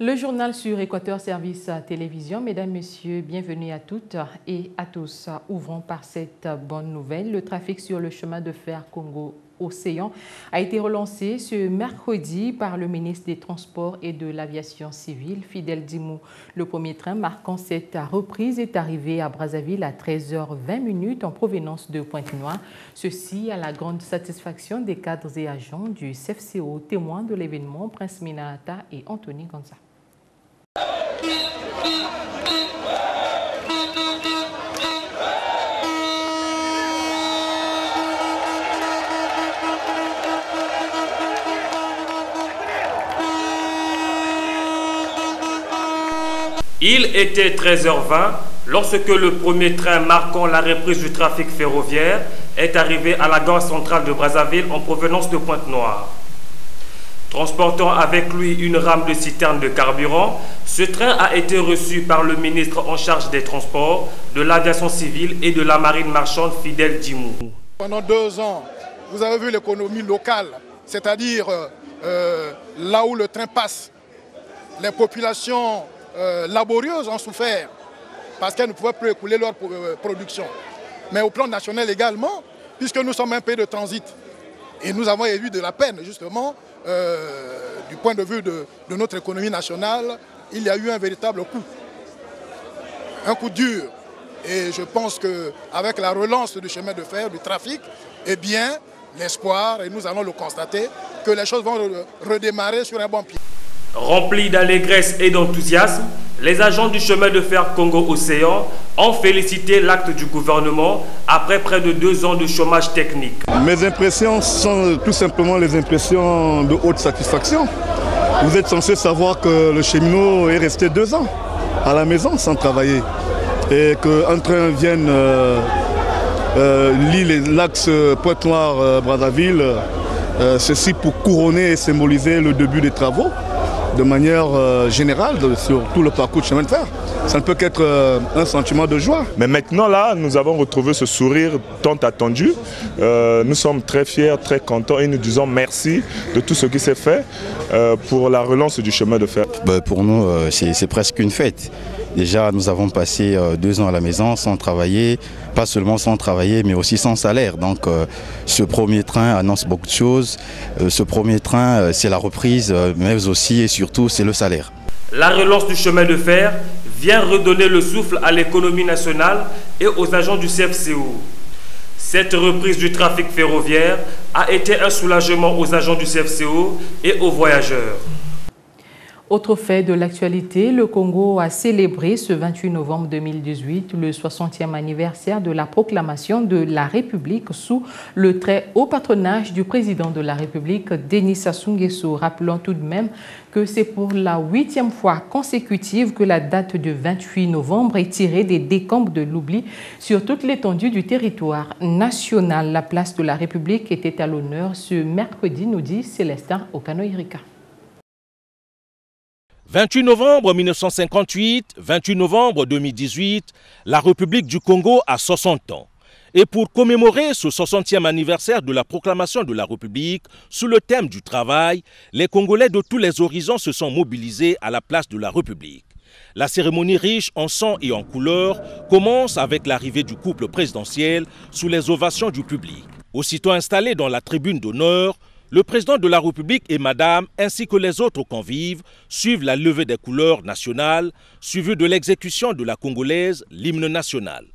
Le journal sur Équateur Service Télévision. Mesdames, Messieurs, bienvenue à toutes et à tous. Ouvrons par cette bonne nouvelle. Le trafic sur le chemin de fer Congo-Océan a été relancé ce mercredi par le ministre des Transports et de l'Aviation civile, Fidel Dimou. Le premier train marquant cette reprise est arrivé à Brazzaville à 13h20 en provenance de Pointe-Noire. Ceci à la grande satisfaction des cadres et agents du CFCO, témoins de l'événement, Prince Minahata et Anthony Gonza. Il était 13h20 lorsque le premier train marquant la reprise du trafic ferroviaire est arrivé à la gare centrale de Brazzaville en provenance de Pointe-Noire. Transportant avec lui une rame de citerne de carburant, ce train a été reçu par le ministre en charge des Transports, de l'Aviation civile et de la Marine marchande, Fidel Dimou. Pendant 2 ans, vous avez vu l'économie locale, c'est-à-dire là où le train passe. Les populations laborieuses ont souffert parce qu'elles ne pouvaient plus écouler leur production. Mais au plan national également, puisque nous sommes un pays de transit et nous avons eu de la peine justement du point de vue de notre économie nationale, il y a eu un véritable coup dur. Et je pense qu'avec la relance du chemin de fer, du trafic, eh bien, l'espoir, et nous allons le constater, que les choses vont redémarrer sur un bon pied. Remplis d'allégresse et d'enthousiasme, les agents du chemin de fer Congo-Océan ont félicité l'acte du gouvernement après près de 2 ans de chômage technique. Mes impressions sont tout simplement les impressions de haute satisfaction. Vous êtes censé savoir que le cheminot est resté 2 ans à la maison sans travailler et qu'un train vienne lier l'axe Pointe-Noire-Brazzaville, ceci pour couronner et symboliser le début des travaux de manière générale sur tout le parcours de chemin de fer. Ça ne peut qu'être un sentiment de joie. Mais maintenant, là, nous avons retrouvé ce sourire tant attendu. Nous sommes très fiers, très contents et nous disons merci de tout ce qui s'est fait pour la relance du chemin de fer. Pour nous, c'est presque une fête. Déjà, nous avons passé 2 ans à la maison sans travailler, pas seulement sans travailler, mais aussi sans salaire. Donc, ce premier train annonce beaucoup de choses. Ce premier train, c'est la reprise, mais aussi et surtout, c'est le salaire. La relance du chemin de fer vient redonner le souffle à l'économie nationale et aux agents du CFCO. Cette reprise du trafic ferroviaire a été un soulagement aux agents du CFCO et aux voyageurs. Autre fait de l'actualité, le Congo a célébré ce 28 novembre 2018 le 60e anniversaire de la proclamation de la République sous le très haut patronage du président de la République, Denis Sassou Nguesso. Rappelons tout de même que c'est pour la 8e fois consécutive que la date du 28 novembre est tirée des décombres de l'oubli sur toute l'étendue du territoire national. La place de la République était à l'honneur ce mercredi, nous dit Célestin Okano-Irika. 28 novembre 1958, 28 novembre 2018, la République du Congo a 60 ans. Et pour commémorer ce 60e anniversaire de la proclamation de la République, sous le thème du travail, les Congolais de tous les horizons se sont mobilisés à la place de la République. La cérémonie riche en sang et en couleurs commence avec l'arrivée du couple présidentiel sous les ovations du public. Aussitôt installé dans la tribune d'honneur, le président de la République et madame, ainsi que les autres convives, suivent la levée des couleurs nationales, suivie de l'exécution de la congolaise, l'hymne national.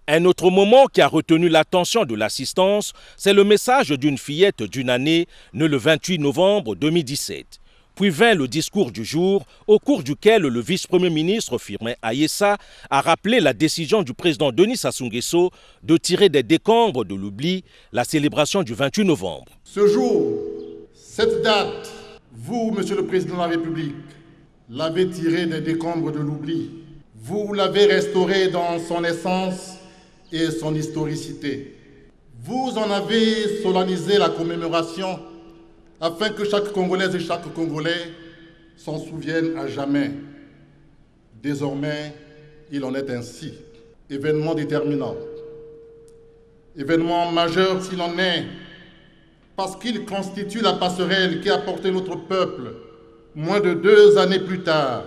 Un autre moment qui a retenu l'attention de l'assistance, c'est le message d'une fillette d'une année, née le 28 novembre 2017. Puis vint le discours du jour, au cours duquel le vice-premier ministre Firmin Ayessa a rappelé la décision du président Denis Sassou Nguesso de tirer des décombres de l'oubli la célébration du 28 novembre. Ce jour, cette date, vous, Monsieur le Président de la République, l'avez tiré des décombres de l'oubli. Vous l'avez restauré dans son essence et son historicité. Vous en avez solennisé la commémoration afin que chaque Congolaise et chaque Congolais s'en souvienne à jamais. Désormais, il en est ainsi. Événement déterminant, événement majeur s'il en est, parce qu'il constitue la passerelle qui a porté notre peuple, moins de 2 années plus tard,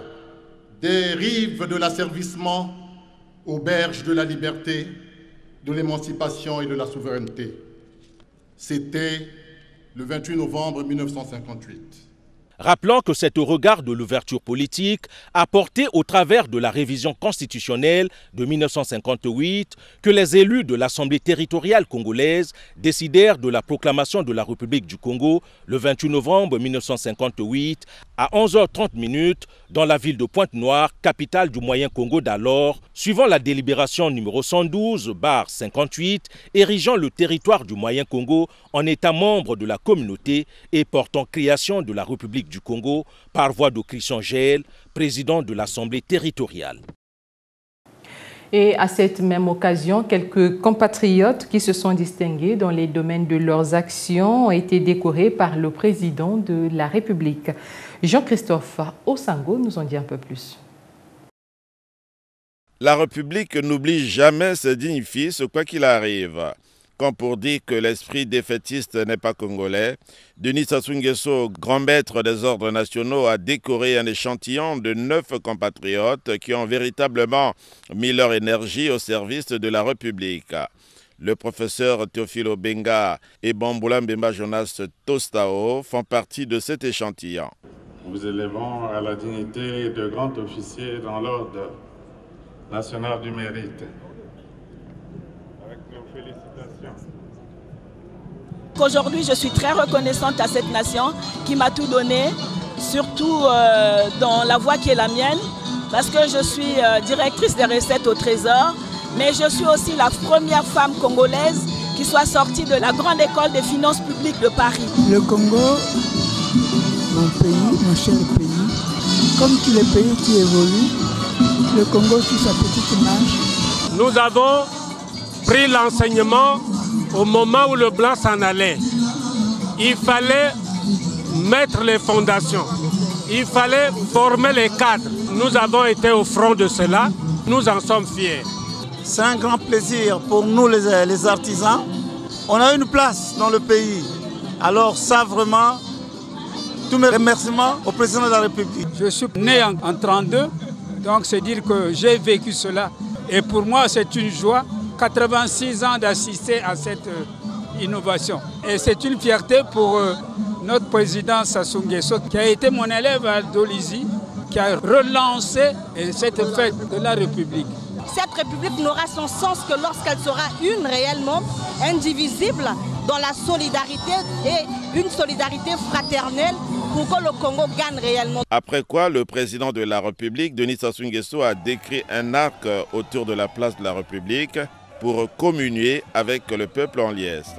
des rives de l'asservissement aux berges de la liberté, de l'émancipation et de la souveraineté. C'était le 28 novembre 1958. Rappelant que c'est au regard de l'ouverture politique apportée au travers de la révision constitutionnelle de 1958 que les élus de l'Assemblée territoriale congolaise décidèrent de la proclamation de la République du Congo le 28 novembre 1958 à 11h30 dans la ville de Pointe-Noire, capitale du Moyen Congo d'alors, suivant la délibération numéro 112/58, érigeant le territoire du Moyen Congo en État membre de la communauté et portant création de la République du Congo par voie de Christian Gel, président de l'Assemblée territoriale. Et à cette même occasion, quelques compatriotes qui se sont distingués dans les domaines de leurs actions ont été décorés par le président de la République. Jean-Christophe Osango nous en dit un peu plus. La République n'oublie jamais ses dignes fils, quoi qu'il arrive. Comme pour dire que l'esprit défaitiste n'est pas congolais, Denis Sassou Nguesso, grand maître des ordres nationaux, a décoré un échantillon de 9 compatriotes qui ont véritablement mis leur énergie au service de la République. Le professeur Théophile Obenga et Bamboula Mbemba Jonas Tostao font partie de cet échantillon. Nous élevons à la dignité de grand officier dans l'ordre national du mérite. Avec nos félicitations. Aujourd'hui, je suis très reconnaissante à cette nation qui m'a tout donné, surtout dans la voie qui est la mienne, parce que je suis directrice des recettes au Trésor, mais je suis aussi la première femme congolaise qui soit sortie de la grande école des finances publiques de Paris. Le Congo, mon pays, mon cher pays, comme tous les pays qui évoluent, le Congo suit sa petite marche. Nous avons pris l'enseignement au moment où le blanc s'en allait. Il fallait mettre les fondations, il fallait former les cadres. Nous avons été au front de cela, nous en sommes fiers. C'est un grand plaisir pour nous les artisans. On a une place dans le pays. Alors ça vraiment, tous mes remerciements au président de la République. Je suis né en 1932, donc c'est dire que j'ai vécu cela. Et pour moi c'est une joie, 86 ans d'assister à cette innovation. Et c'est une fierté pour notre président Sassou Nguesso qui a été mon élève à Dolisie, qui a relancé cette fête de la République. Cette République n'aura son sens que lorsqu'elle sera une réellement, indivisible, dans la solidarité et une solidarité fraternelle pour que le Congo gagne réellement. Après quoi, le président de la République, Denis Sassou Nguesso, a décrit un arc autour de la place de la République pour communier avec le peuple en liesse.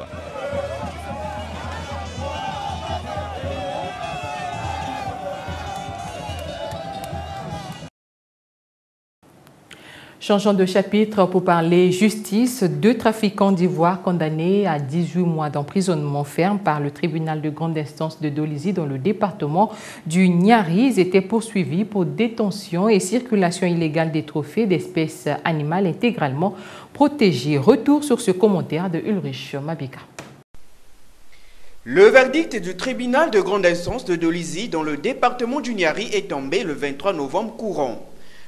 Changeons de chapitre pour parler justice. 2 trafiquants d'ivoire condamnés à 18 mois d'emprisonnement ferme par le tribunal de grande instance de Dolisie dans le département du Niari étaient poursuivis pour détention et circulation illégale des trophées d'espèces animales intégralement protégées. Retour sur ce commentaire de Ulrich Mabika. Le verdict du tribunal de grande instance de Dolisie dans le département du Niari est tombé le 23 novembre courant.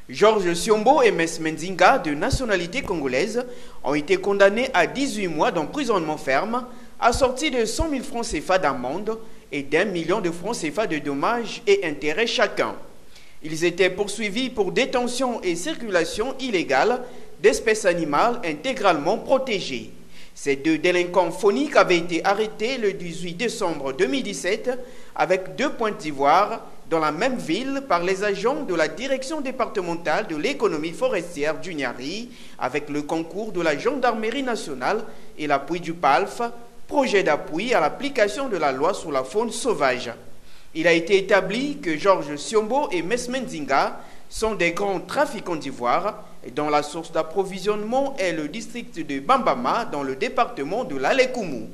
Georges Siombo et Mess Menzinga, de nationalité congolaise, ont été condamnés à 18 mois d'emprisonnement ferme, assortis de 100 000 francs CFA d'amende et d'1 million de francs CFA de dommages et intérêts chacun. Ils étaient poursuivis pour détention et circulation illégale d'espèces animales intégralement protégées. Ces 2 délinquants phoniques avaient été arrêtés le 18 décembre 2017 avec 2 pointes d'ivoire dans la même ville par les agents de la direction départementale de l'économie forestière du Niari avec le concours de la gendarmerie nationale et l'appui du PALF, projet d'appui à l'application de la loi sur la faune sauvage. Il a été établi que Georges Siombo et Mess Menzinga sont des grands trafiquants d'ivoire dont la source d'approvisionnement est le district de Bambama dans le département de l'Alekumu.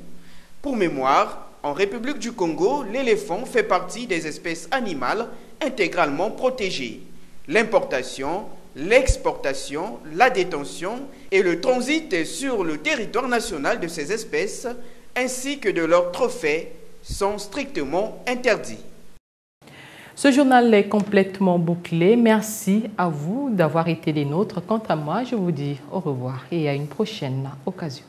Pour mémoire, en République du Congo, l'éléphant fait partie des espèces animales intégralement protégées. L'importation, l'exportation, la détention et le transit sur le territoire national de ces espèces, ainsi que de leurs trophées, sont strictement interdits. Ce journal est complètement bouclé. Merci à vous d'avoir été les nôtres. Quant à moi, je vous dis au revoir et à une prochaine occasion.